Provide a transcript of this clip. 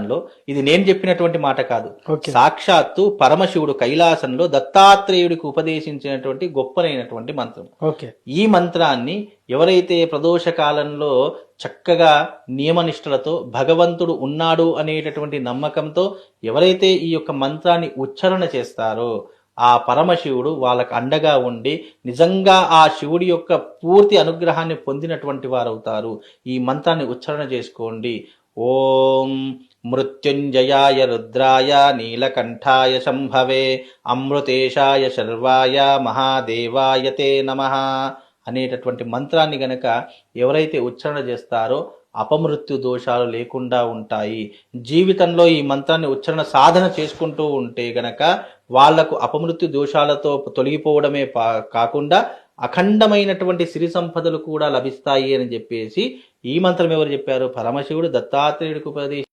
మంత్రంలో, ఇది నేను చెప్పినటువంటి మాట కాదు, ఓకే. సాక్షాత్తు పరమశివుడు కైలాసంలో దత్తాత్రేయుడికి ఉపదేశించినటువంటి గొప్పనైనటువంటి మంత్రం. ఓకే. ఈ మంత్రాన్ని ఎవరైతే ప్రదోష కాలంలో చక్కగా నియమనిష్టలతో భగవంతుడు ఉన్నాడు అనేటటువంటి నమ్మకంతో ఎవరైతే ఈ యొక్క మంత్రాన్ని ఉచ్చారణ చేస్తారో ఆ పరమశివుడు వాళ్ళకు అండగా ఉండి నిజంగా ఆ శివుడి యొక్క పూర్తి అనుగ్రహాన్ని పొందినటువంటి వారు అవుతారు. ఈ మంత్రాన్ని ఉచ్చారణ చేసుకోండి. ఓం మృత్యుంజయాయ రుద్రాయ నీలకంఠాయ శంభవే అమృతేశాయ శర్వాయ మహాదేవాయ తే నమః అనేటటువంటి మంత్రాన్ని గనక ఎవరైతే ఉచ్చారణ చేస్తారో అపమృత్యు దోషాలు లేకుండా ఉంటాయి. జీవితంలో ఈ మంత్రాన్ని ఉచ్చారణ సాధన చేసుకుంటూ ఉంటే గనక వాళ్లకు అపమృత్యు దోషాలతో తొలగిపోవడమే కాకుండా అఖండమైనటువంటి సిరి సంపదలు కూడా లభిస్తాయి అని చెప్పేసి ఈ మంత్రం ఎవరు చెప్పారు? పరమశివుడు దత్తాత్రేయుడికి ఉపదేశించారు.